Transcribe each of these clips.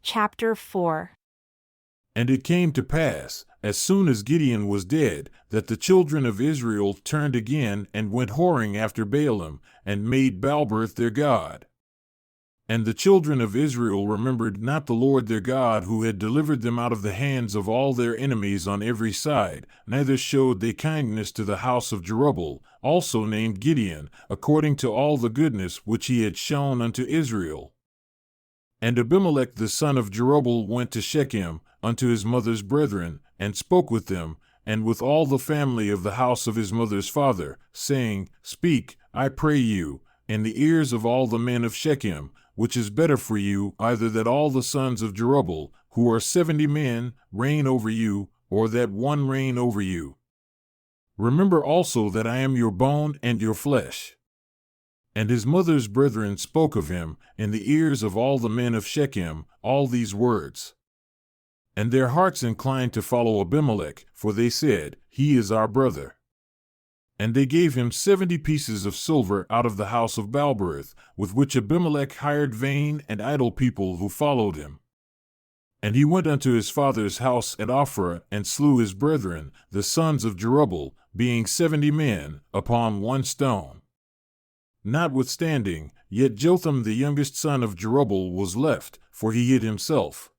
Chapter 4. And it came to pass, as soon as Gideon was dead, that the children of Israel turned again and went whoring after Baalim, and made Baalberith their god. And the children of Israel remembered not the Lord their God, who had delivered them out of the hands of all their enemies on every side, neither showed they kindness to the house of Jerubbaal, also named Gideon, according to all the goodness which he had shown unto Israel. And Abimelech the son of Jerubbaal went to Shechem, unto his mother's brethren, and spoke with them, and with all the family of the house of his mother's father, saying, Speak, I pray you, in the ears of all the men of Shechem, which is better for you, either that all the sons of Jerubbaal, who are 70 men, reign over you, or that one reign over you. Remember also that I am your bone and your flesh. And his mother's brethren spoke of him, in the ears of all the men of Shechem, all these words. And their hearts inclined to follow Abimelech, for they said, He is our brother. And they gave him 70 pieces of silver out of the house of Baalberith, with which Abimelech hired vain and idle people who followed him. And he went unto his father's house at Ophrah, and slew his brethren, the sons of Jerubbaal, being 70 men, upon one stone. Notwithstanding, yet Jotham the youngest son of Jerubbaal was left, for he hid himself.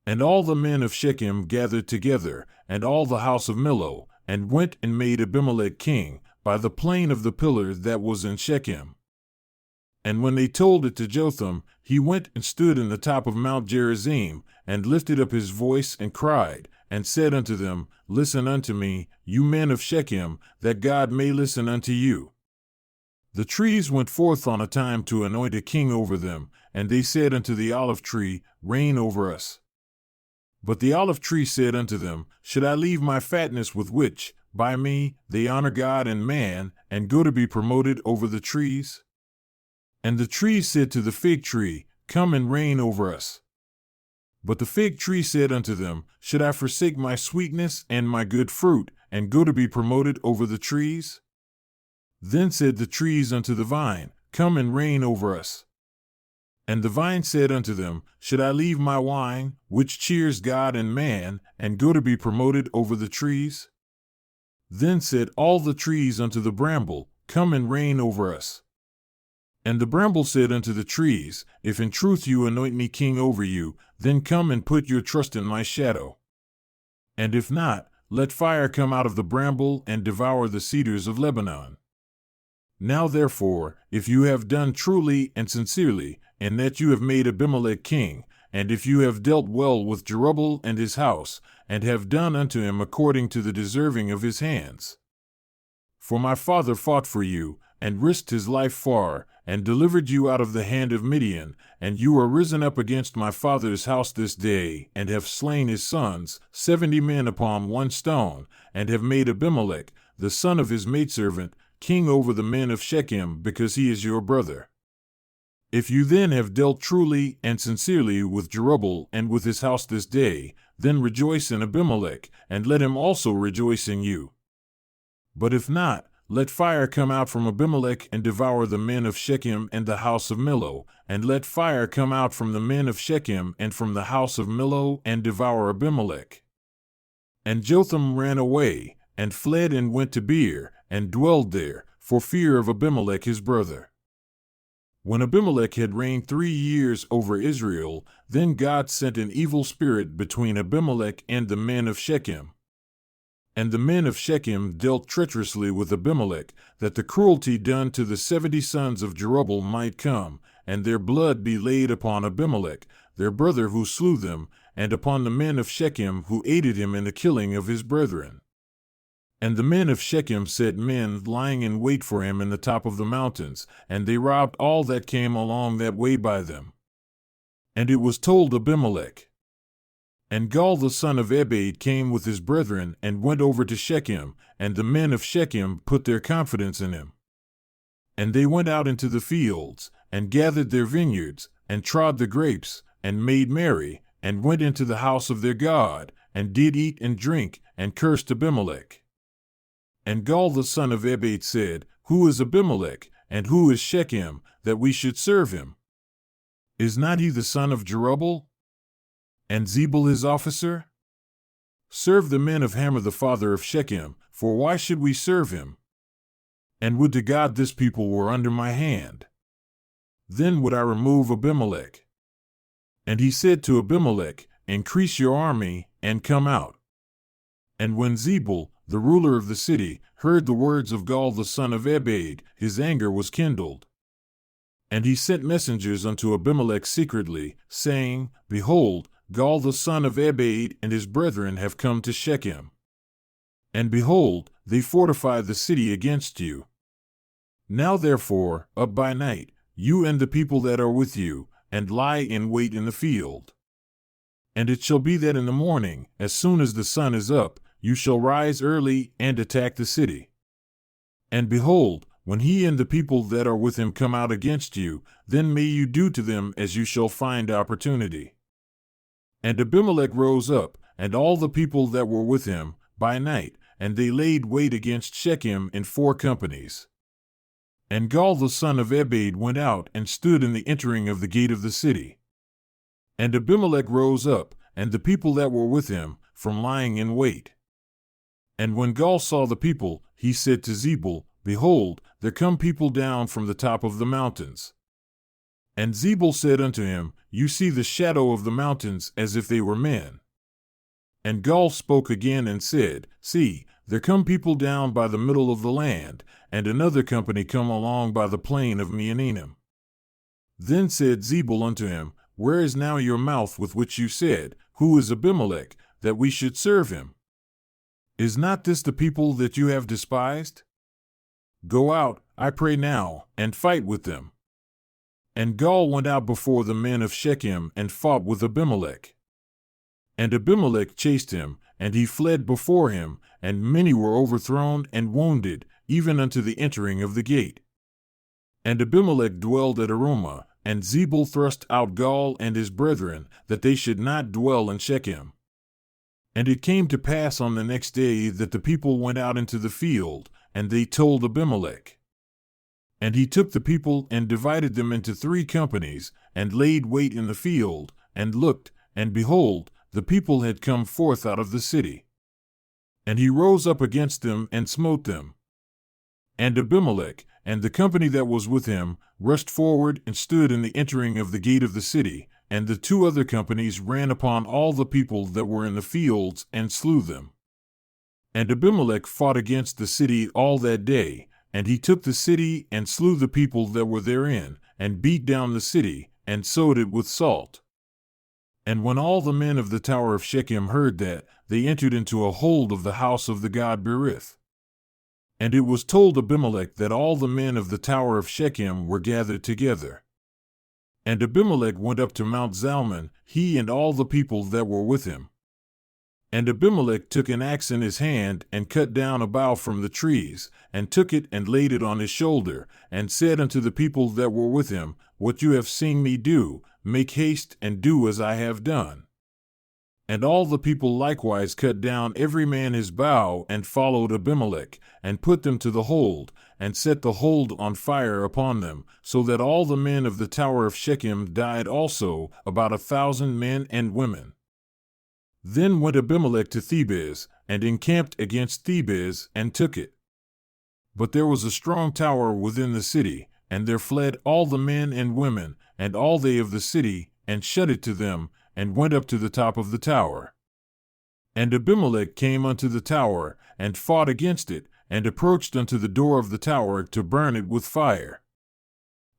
And all the men of Shechem gathered together, and all the house of Millo, and went and made Abimelech king, by the plain of the pillar that was in Shechem. And when they told it to Jotham, he went and stood in the top of Mount Gerizim, and lifted up his voice and cried, and said unto them, Listen unto me, you men of Shechem, that God may listen unto you. The trees went forth on a time to anoint a king over them, and they said unto the olive tree, Reign over us. But the olive tree said unto them, Should I leave my fatness with which, by me, they honor God and man, and go to be promoted over the trees? And the trees said to the fig tree, Come and reign over us. But the fig tree said unto them, Should I forsake my sweetness and my good fruit, and go to be promoted over the trees? Then said the trees unto the vine, Come and reign over us. And the vine said unto them, Should I leave my wine, which cheers God and man, and go to be promoted over the trees? Then said all the trees unto the bramble, Come and reign over us. And the bramble said unto the trees, If in truth you anoint me king over you, then come and put your trust in my shadow. And if not, let fire come out of the bramble and devour the cedars of Lebanon. Now therefore, if you have done truly and sincerely, and that you have made Abimelech king, and if you have dealt well with Jerubbaal and his house, and have done unto him according to the deserving of his hands. For my father fought for you, and risked his life far, and delivered you out of the hand of Midian, and you are risen up against my father's house this day, and have slain his sons, 70 men upon one stone, and have made Abimelech, the son of his maidservant, king over the men of Shechem, because he is your brother. If you then have dealt truly and sincerely with Jerubbaal and with his house this day, then rejoice in Abimelech, and let him also rejoice in you. But if not, let fire come out from Abimelech and devour the men of Shechem and the house of Millo, and let fire come out from the men of Shechem and from the house of Millo and devour Abimelech. And Jotham ran away, and fled and went to Beer, and dwelled there, for fear of Abimelech his brother. When Abimelech had reigned 3 years over Israel, then God sent an evil spirit between Abimelech and the men of Shechem. And the men of Shechem dealt treacherously with Abimelech, that the cruelty done to the 70 sons of Jerubbaal might come, and their blood be laid upon Abimelech, their brother who slew them, and upon the men of Shechem who aided him in the killing of his brethren. And the men of Shechem set men lying in wait for him in the top of the mountains, and they robbed all that came along that way by them. And it was told Abimelech. And Gaal the son of Ebed came with his brethren, and went over to Shechem, and the men of Shechem put their confidence in him. And they went out into the fields, and gathered their vineyards, and trod the grapes, and made merry, and went into the house of their God, and did eat and drink, and cursed Abimelech. And Gaal the son of Ebed said, Who is Abimelech, and who is Shechem, that we should serve him? Is not he the son of Jerubbaal? And Zebul his officer? Serve the men of Hamor the father of Shechem, for why should we serve him? And would to God this people were under my hand. Then would I remove Abimelech. And he said to Abimelech, Increase your army, and come out. And when Zebul, the ruler of the city, heard the words of Gaal the son of Ebed, his anger was kindled. And he sent messengers unto Abimelech secretly, saying, Behold, Gaal the son of Ebed and his brethren have come to Shechem. And behold, they fortify the city against you. Now therefore, up by night, you and the people that are with you, and lie in wait in the field. And it shall be that in the morning, as soon as the sun is up, you shall rise early and attack the city. And behold, when he and the people that are with him come out against you, then may you do to them as you shall find opportunity. And Abimelech rose up, and all the people that were with him, by night, and they laid wait against Shechem in 4 companies. And Gaal the son of Ebed went out and stood in the entering of the gate of the city. And Abimelech rose up, and the people that were with him, from lying in wait. And when Gaal saw the people, he said to Zebul, Behold, there come people down from the top of the mountains. And Zebul said unto him, You see the shadow of the mountains as if they were men. And Gaal spoke again and said, See, there come people down by the middle of the land, and another company come along by the plain of Meonenim. Then said Zebul unto him, Where is now your mouth with which you said, Who is Abimelech, that we should serve him? Is not this the people that you have despised? Go out, I pray now, and fight with them. And Gaal went out before the men of Shechem and fought with Abimelech. And Abimelech chased him, and he fled before him, and many were overthrown and wounded, even unto the entering of the gate. And Abimelech dwelled at Arumah, and Zebul thrust out Gaal and his brethren, that they should not dwell in Shechem. And it came to pass on the next day that the people went out into the field, and they told Abimelech. And he took the people and divided them into 3 companies, and laid wait in the field, and looked, and behold, the people had come forth out of the city. And he rose up against them and smote them. And Abimelech, and the company that was with him, rushed forward and stood in the entering of the gate of the city, and the 2 other companies ran upon all the people that were in the fields and slew them. And Abimelech fought against the city all that day, and he took the city and slew the people that were therein, and beat down the city, and sowed it with salt. And when all the men of the tower of Shechem heard that, they entered into a hold of the house of the god Berith. And it was told Abimelech that all the men of the tower of Shechem were gathered together. And Abimelech went up to Mount Zalmon, he and all the people that were with him. And Abimelech took an axe in his hand, and cut down a bough from the trees, and took it and laid it on his shoulder, and said unto the people that were with him, What you have seen me do, make haste and do as I have done. And all the people likewise cut down every man his bough, and followed Abimelech, and put them to the hold, and set the hold on fire upon them, so that all the men of the tower of Shechem died also, about 1,000 men and women. Then went Abimelech to Thebez, and encamped against Thebez, and took it. But there was a strong tower within the city, and there fled all the men and women, and all they of the city, and shut it to them, and went up to the top of the tower. And Abimelech came unto the tower, and fought against it, and approached unto the door of the tower to burn it with fire.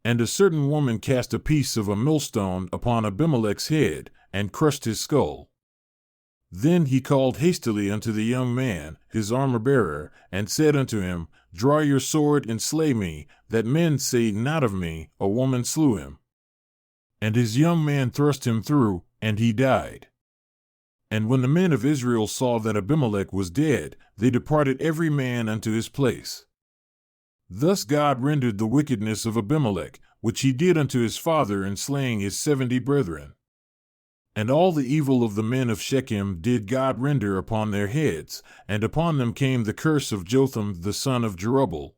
And a certain woman cast a piece of a millstone upon Abimelech's head, and crushed his skull. Then he called hastily unto the young man, his armor-bearer, and said unto him, Draw your sword and slay me, that men say not of me, A woman slew him. And his young man thrust him through, and he died. And when the men of Israel saw that Abimelech was dead, they departed every man unto his place. Thus God rendered the wickedness of Abimelech, which he did unto his father in slaying his 70 brethren. And all the evil of the men of Shechem did God render upon their heads, and upon them came the curse of Jotham the son of Jerubbaal.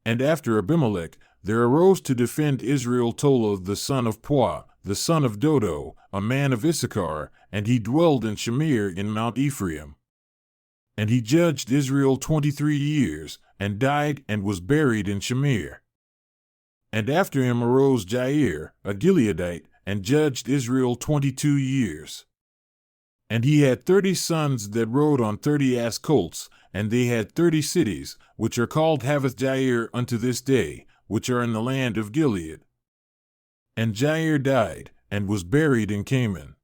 And after Abimelech, there arose to defend Israel Tola the son of Puah, the son of Dodo, a man of Issachar, and he dwelled in Shamir in Mount Ephraim. And he judged Israel 23 years, and died and was buried in Shamir. And after him arose Jair, a Gileadite, and judged Israel 22 years. And he had 30 sons that rode on 30 ass colts, and they had 30 cities, which are called Havoth Jair unto this day, which are in the land of Gilead. And Jair died, and was buried in Canaan.